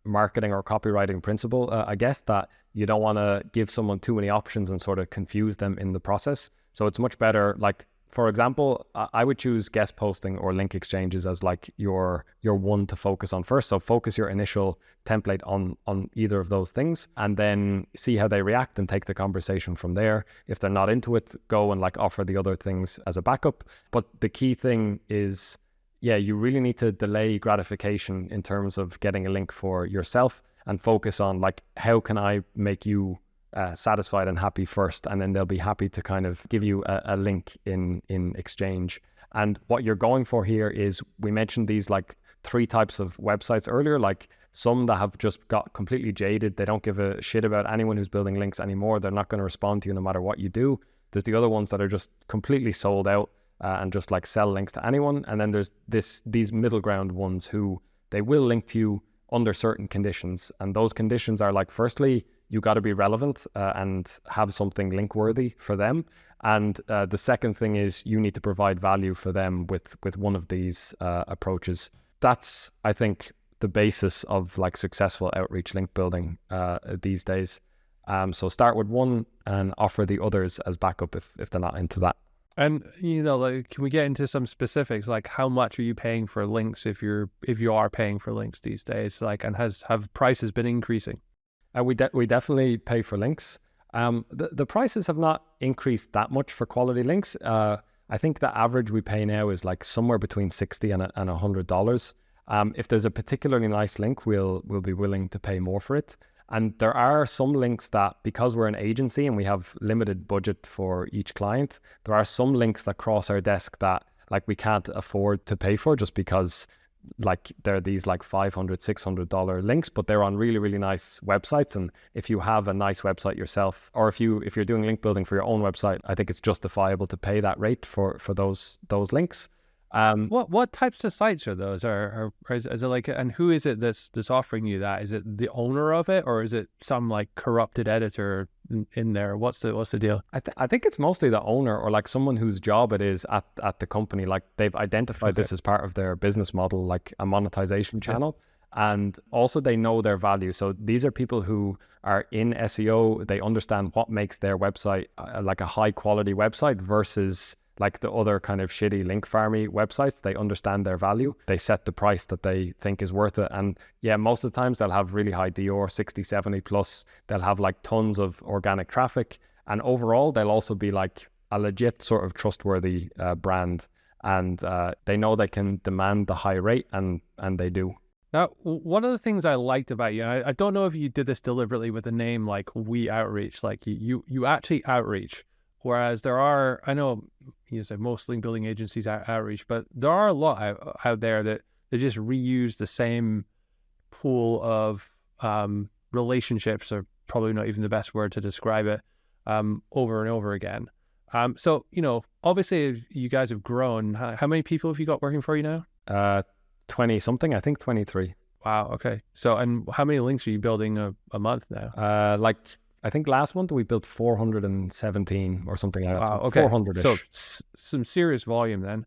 marketing or copywriting principle, I guess, that you don't want to give someone too many options and sort of confuse them in the process. So it's much better, like, for example, I would choose guest posting or link exchanges as like your one to focus on first. So focus your initial template on either of those things, and then see how they react and take the conversation from there. If they're not into it, go and like offer the other things as a backup. But the key thing is, you really need to delay gratification in terms of getting a link for yourself, and focus on like, how can I make you satisfied and happy first, and then they'll be happy to kind of give you a link in exchange. And what you're going for here is, we mentioned these like three types of websites earlier, like some that have just got completely jaded. They don't give a shit about anyone who's building links anymore. They're not going to respond to you no matter what you do. There's the other ones that are just completely sold out and just like sell links to anyone. And then there's these middle ground ones who they will link to you under certain conditions. And those conditions are like, firstly, you got to be relevant and have something link worthy for them. And the second thing is, you need to provide value for them with one of these approaches. That's, I think, the basis of like successful outreach link building these days. So start with one and offer the others as backup if they're not into that. And like, can we get into some specifics? Like, how much are you paying for links if you are paying for links these days? Like, and have prices been increasing? We definitely pay for links. The prices have not increased that much for quality links. I think the average we pay now is like somewhere between $60 and $100. If there's a particularly nice link, we'll be willing to pay more for it. And there are some links that, because we're an agency and we have limited budget for each client, there are some links that cross our desk that like we can't afford to pay for, just because like they're these like $500, $600 links, but they're on really, really nice websites. And if you have a nice website yourself, or if you're doing link building for your own website, I think it's justifiable to pay that rate for those links. What types of sites are those? Or is it like, and who is it that's offering you that? Is it the owner of it, or is it some like corrupted editor in there? What's the deal? I think it's mostly the owner, or like someone whose job it is at the company. Like they've identified this as part of their business model, like a monetization channel. And also they know their value. So these are people who are in SEO. They understand what makes their website like a high quality website versus like the other kind of shitty link farmy websites. They understand their value. They set the price that they think is worth it. And yeah, most of the times they'll have really high DR, 60, 70 plus. They'll have like tons of organic traffic. And overall, they'll also be like a legit sort of trustworthy brand. And they know they can demand the high rate, and they do. Now, one of the things I liked about you, and I don't know if you did this deliberately with a name like We Outreach, like you actually outreach. Whereas there are, I know you said most link building agencies outreach, but there are a lot out there that they just reuse the same pool of relationships, or probably not even the best word to describe it, over and over again. So, obviously you guys have grown. How many people have you got working for you now? 20 something, I think 23. Wow. Okay. So, and how many links are you building a month now? I think last month we built 417 or something like that. Wow, okay. 400-ish. So some serious volume then.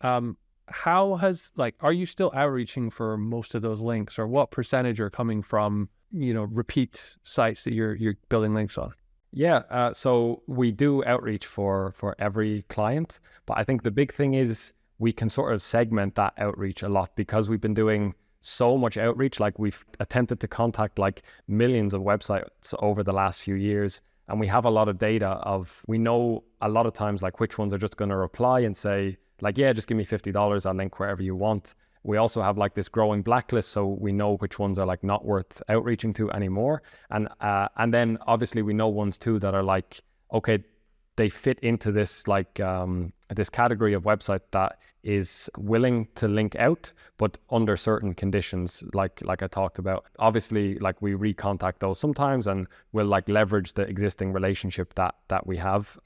Are you still outreaching for most of those links, or what percentage are coming from, repeat sites that you're building links on? Yeah, so we do outreach for every client, but I think the big thing is we can sort of segment that outreach a lot, because we've been doing so much outreach. Like we've attempted to contact like millions of websites over the last few years, and we have a lot of data we know a lot of times like which ones are just going to reply and say like, yeah, just give me $50, I'll link wherever you want. We also have like this growing blacklist, so we know which ones are like not worth outreaching to anymore. And then obviously we know ones too that are like, okay, they fit into this like this category of website that is willing to link out, but under certain conditions, like I talked about. Obviously, like we recontact those sometimes, and we'll like leverage the existing relationship that we have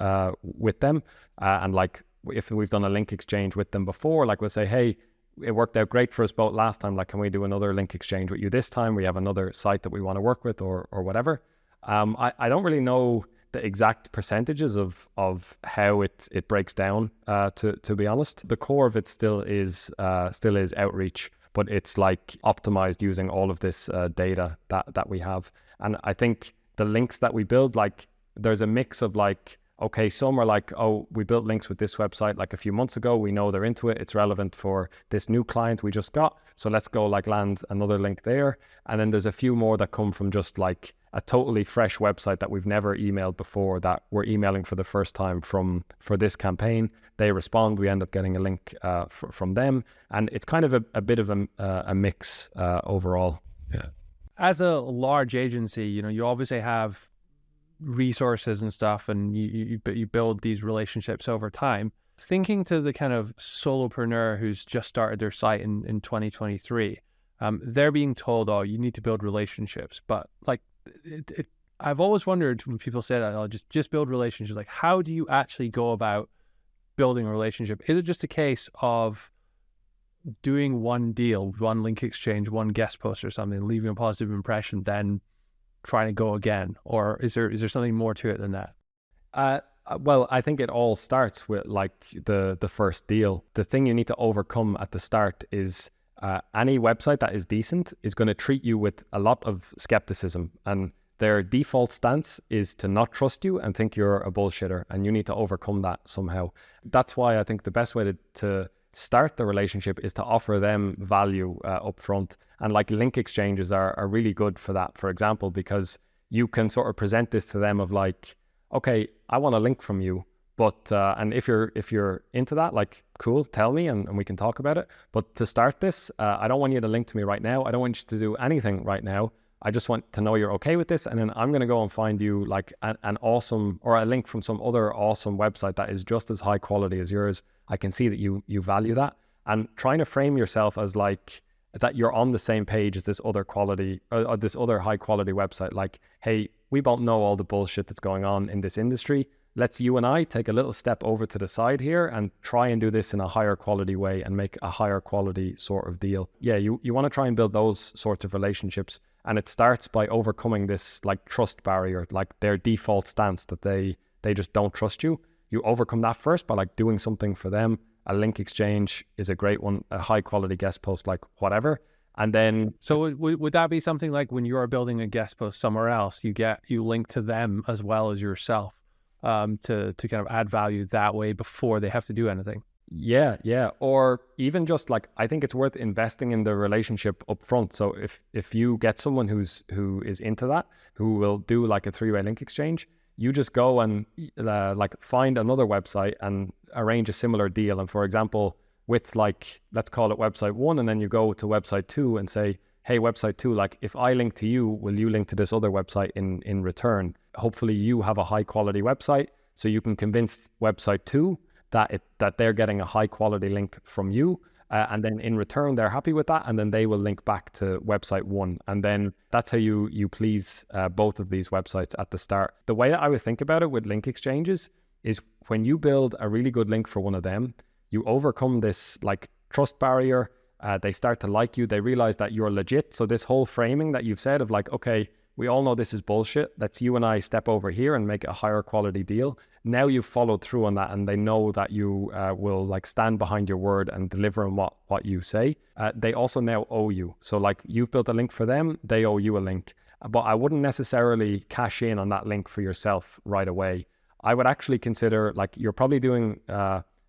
with them. And like if we've done a link exchange with them before, like we'll say, hey, it worked out great for us both last time. Like, can we do another link exchange with you this time? We have another site that we want to work with, or whatever. I don't really know the exact percentages of how it breaks down, to be honest. The core of it still is outreach, but it's like optimized using all of this data that we have. And I think the links that we build, like there's a mix of like, okay, some are like, oh, we built links with this website like a few months ago. We know they're into it. It's relevant for this new client we just got. So let's go like land another link there. And then there's a few more that come from just like a totally fresh website that we've never emailed before, that we're emailing for the first time for this campaign. They respond, we end up getting a link from them. And it's kind of a bit of a mix overall. Yeah. As a large agency, you obviously have resources and stuff, and you build these relationships over time. Thinking to the kind of solopreneur who's just started their site in 2023, they're being told, oh, you need to build relationships. But like, I've always wondered when people say that, oh, just build relationships. Like, how do you actually go about building a relationship? Is it just a case of doing one deal, one link exchange, one guest post or something, leaving a positive impression, then trying to go again? Or is there something more to it than that? Well, I think it all starts with like the first deal. The thing you need to overcome at the start is any website that is decent is going to treat you with a lot of skepticism, and their default stance is to not trust you and think you're a bullshitter, and you need to overcome that somehow. That's why I think the best way to start the relationship is to offer them value up front. And like link exchanges are really good for that, for example, because you can sort of present this to them of like, okay, I want a link from you, But and if you're into that, like, cool, tell me and we can talk about it. But to start this, I don't want you to link to me right now. I don't want you to do anything right now. I just want to know you're okay with this, and then I'm going to go and find you like an awesome, or a link from some other awesome website that is just as high quality as yours. I can see that you value that, and trying to frame yourself as like that you're on the same page as this other quality or this other high quality website. Like, hey, we both know all the bullshit that's going on in this industry. Let's you and I take a little step over to the side here and try and do this in a higher quality way and make a higher quality sort of deal. Yeah, you want to try and build those sorts of relationships. And it starts by overcoming this like trust barrier, like their default stance that they just don't trust you. You overcome that first by like doing something for them. A link exchange is a great one, a high quality guest post, like whatever. And then... So would that be something like when you are building a guest post somewhere else, you link to them as well as yourself to kind of add value that way before they have to do anything? Yeah. Or even just like, I think it's worth investing in the relationship up front. So if you get someone who is into that, who will do like a 3-way link exchange, you just go and like find another website and arrange a similar deal. And for example, with like, let's call it website 1, and then you go to website 2 and say, hey, website 2, like if I link to you, will you link to this other website in return? Hopefully you have a high quality website, so you can convince website 2 that they're getting a high quality link from you, and then in return they're happy with that, and then they will link back to website 1, and then that's how you please both of these websites at the start. The way that I would think about it with link exchanges is when you build a really good link for one of them, you overcome this like trust barrier. They start to like you. They realize that you're legit. So this whole framing that you've said of like, okay, we all know this is bullshit. Let's you and I step over here and make a higher quality deal. Now you've followed through on that, and they know that you will like stand behind your word and deliver on what you say. They also now owe you. So like you've built a link for them, they owe you a link. But I wouldn't necessarily cash in on that link for yourself right away. I would actually consider, like, you're probably doing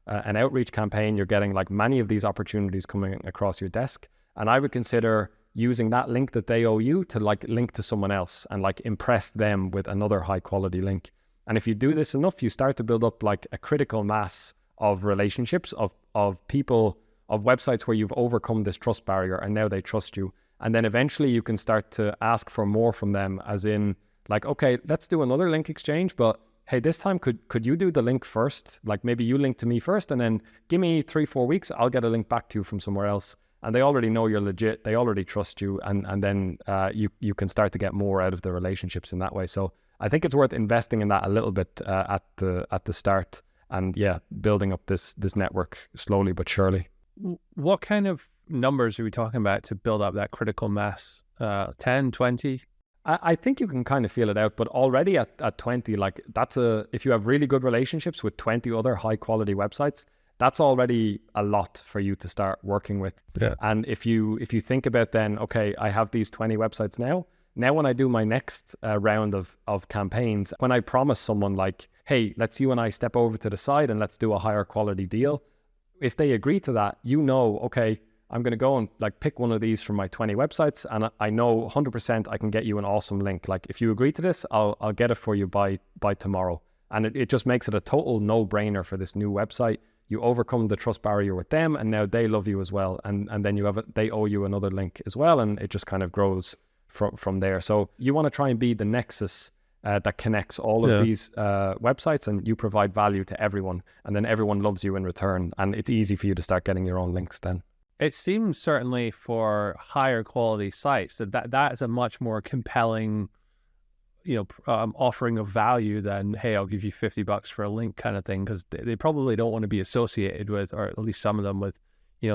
an outreach campaign. You're getting like many of these opportunities coming across your desk. And I would consider using that link that they owe you to like link to someone else and like impress them with another high quality link. And if you do this enough, you start to build up like a critical mass of relationships, of people, of websites where you've overcome this trust barrier and now they trust you. And then eventually you can start to ask for more from them, as in like, okay, let's do another link exchange, but hey, this time could you do the link first? Like maybe you link to me first, and then give me 3-4 weeks, I'll get a link back to you from somewhere else. And they already know you're legit. They already trust you. And then you can start to get more out of the relationships in that way. So I think it's worth investing in that a little bit at the start. And yeah, building up this network slowly but surely. What kind of numbers are we talking about to build up that critical mass? 10, 20? I think you can kind of feel it out, but already at 20, like if you have really good relationships with 20 other high quality websites, that's already a lot for you to start working with. Yeah. And if you think about then, okay, I have these 20 websites now when I do my next round of campaigns, when I promise someone like, hey, let's you and I step over to the side and let's do a higher quality deal. If they agree to that, okay, I'm going to go and like pick one of these from my 20 websites, and I know 100% I can get you an awesome link. Like if you agree to this, I'll get it for you by tomorrow. And it just makes it a total no-brainer for this new website. You overcome the trust barrier with them, and now they love you as well. And then they owe you another link as well, and it just kind of grows from there. So you want to try and be the nexus that connects all of these websites, and you provide value to everyone, and then everyone loves you in return. And it's easy for you to start getting your own links then. It seems certainly for higher quality sites that is a much more compelling, offering of value than, hey, I'll give you $50 for a link kind of thing, because they probably don't want to be associated with, or at least some of them with,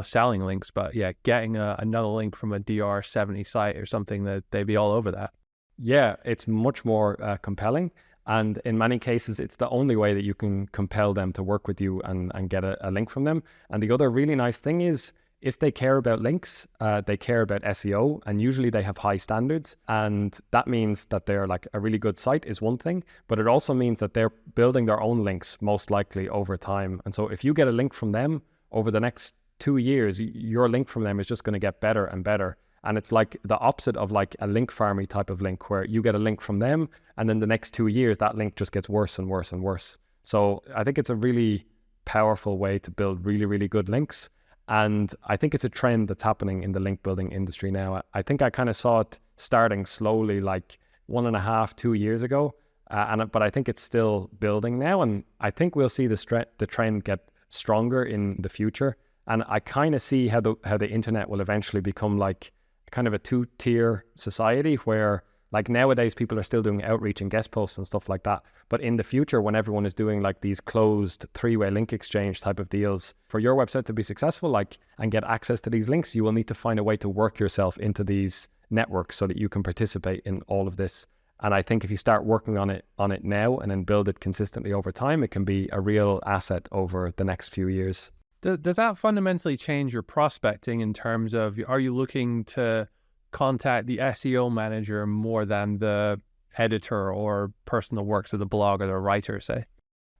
selling links. But yeah, getting another link from a DR70 site or something, that they'd be all over that. Yeah, it's much more compelling. And in many cases, it's the only way that you can compel them to work with you and get a link from them. And the other really nice thing is, if they care about links, they care about SEO, and usually they have high standards. And that means that they're like a really good site is one thing, but it also means that they're building their own links most likely over time. And so if you get a link from them over the next 2 years, your link from them is just going to get better and better. And it's like the opposite of like a link farmy type of link, where you get a link from them, and then the next 2 years, that link just gets worse and worse and worse. So I think it's a really powerful way to build really, really good links. And I think it's a trend that's happening in the link building industry now. I think I kind of saw it starting slowly, like 1.5, 2 years ago. But I think it's still building now. And I think we'll see the trend get stronger in the future. And I kind of see how the internet will eventually become like kind of a two-tier society where like nowadays people are still doing outreach and guest posts and stuff like that. But in the future, when everyone is doing like these closed three-way link exchange type of deals, for your website to be successful, like, and get access to these links, you will need to find a way to work yourself into these networks so that you can participate in all of this. And I think if you start working on it now and then build it consistently over time, it can be a real asset over the next few years. Does that fundamentally change your prospecting in terms of, are you looking to contact the SEO manager more than the editor or person that works at the blog or the writer, say?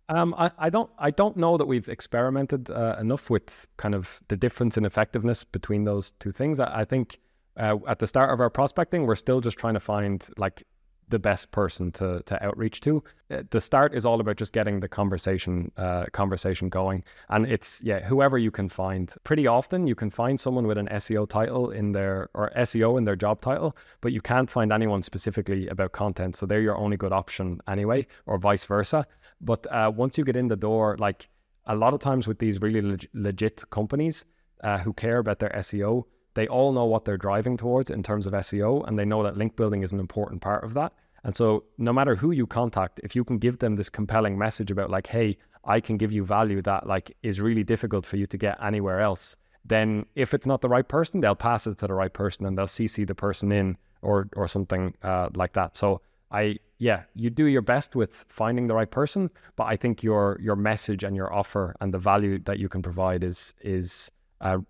I don't know that we've experimented enough with kind of the difference in effectiveness between those two things. I think at the start of our prospecting, we're still just trying to find like the best person to outreach to. The start is all about just getting the conversation going, and it's whoever you can find. Pretty often you can find someone with an SEO title or SEO in their job title, but you can't find anyone specifically about content, so they're your only good option anyway, or vice versa. But once you get in the door, like a lot of times with these really legit companies who care about their SEO, they all know what they're driving towards in terms of SEO, and they know that link building is an important part of that. And so no matter who you contact, if you can give them this compelling message about like, hey, I can give you value that like is really difficult for you to get anywhere else, then if it's not the right person, they'll pass it to the right person and they'll CC the person in or something like that. So you do your best with finding the right person, but I think your message and your offer and the value that you can provide is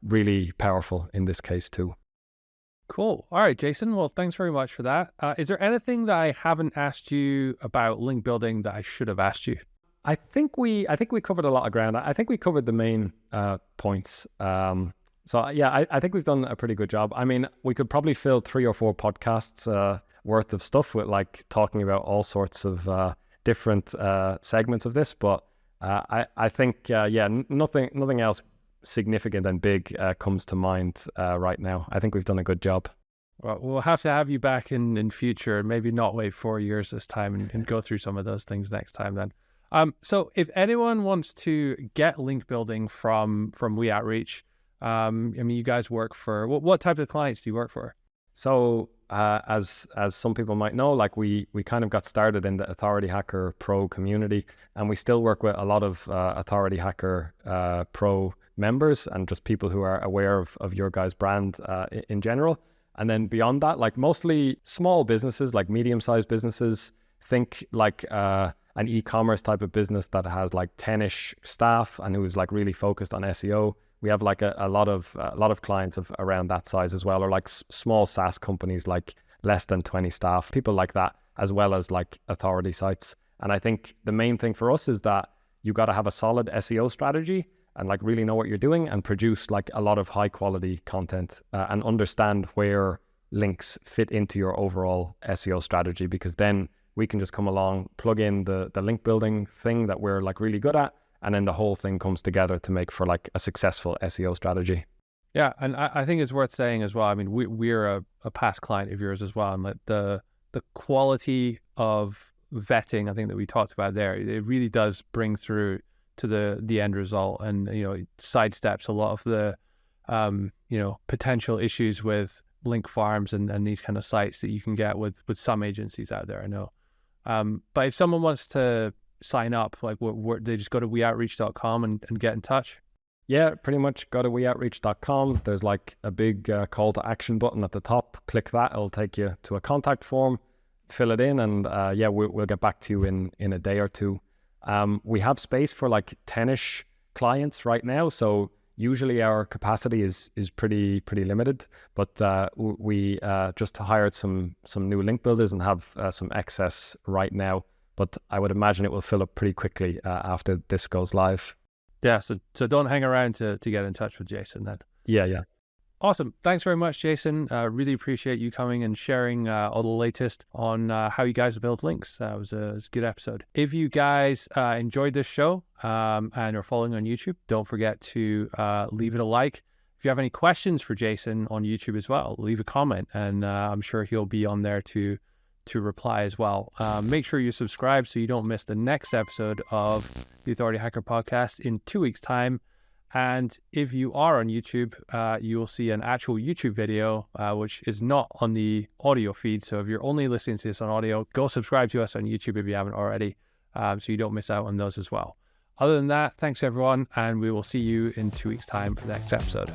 really powerful in this case too. Cool. All right, Jason. Well, thanks very much for that. Is there anything that I haven't asked you about link building that I should have asked you? I think we covered a lot of ground. I think we covered the main points. I think we've done a pretty good job. I mean, we could probably fill 3 or 4 podcasts worth of stuff with like talking about all sorts of different segments of this. But I think nothing else significant and big comes to mind right now. I think we've done a good job. Well, we'll have to have you back in future, maybe not wait 4 years this time and go through some of those things next time then. So if anyone wants to get link building from We Outreach, I mean, you guys work for, what type of clients do you work for? So as some people might know, like we kind of got started in the Authority Hacker Pro community, and we still work with a lot of Authority Hacker Pro members and just people who are aware of your guys' brand in general. And then beyond that, like mostly small businesses, like medium-sized businesses. Think like an e-commerce type of business that has like 10-ish staff and who's like really focused on SEO. We have like a lot of clients of around that size as well, or like small SaaS companies like less than 20 staff, people like that, as well as like authority sites. And I think the main thing for us is that you got to have a solid SEO strategy and like really know what you're doing and produce like a lot of high quality content and understand where links fit into your overall SEO strategy, because then we can just come along, plug in the link building thing that we're like really good at, and then the whole thing comes together to make for like a successful SEO strategy. Yeah, and I think it's worth saying as well, I mean, we're a past client of yours as well, and like the quality of vetting, I think that we talked about there, it really does bring through to the end result, and it sidesteps a lot of the potential issues with link farms and these kind of sites that you can get with some agencies out there, I know. But if someone wants to sign up, like they just go to weoutreach.com and get in touch? Yeah, pretty much go to weoutreach.com. There's like a big call to action button at the top. Click that, it'll take you to a contact form, fill it in, and we'll get back to you in a day or two. We have space for like 10-ish clients right now, so usually our capacity is pretty limited, but we just hired some new link builders and have some excess right now, but I would imagine it will fill up pretty quickly after this goes live. Yeah, so don't hang around to get in touch with Jason then. Yeah. Awesome. Thanks very much, Jason. Really appreciate you coming and sharing all the latest on how you guys build links. It was a good episode. If you guys enjoyed this show and are following on YouTube, don't forget to leave it a like. If you have any questions for Jason on YouTube as well, leave a comment, and I'm sure he'll be on there to reply as well. Make sure you subscribe so you don't miss the next episode of the Authority Hacker Podcast in 2 weeks' time. And if you are on YouTube, you will see an actual YouTube video, which is not on the audio feed. So if you're only listening to this on audio, go subscribe to us on YouTube if you haven't already, so you don't miss out on those as well. Other than that, thanks everyone, and we will see you in 2 weeks' time for the next episode.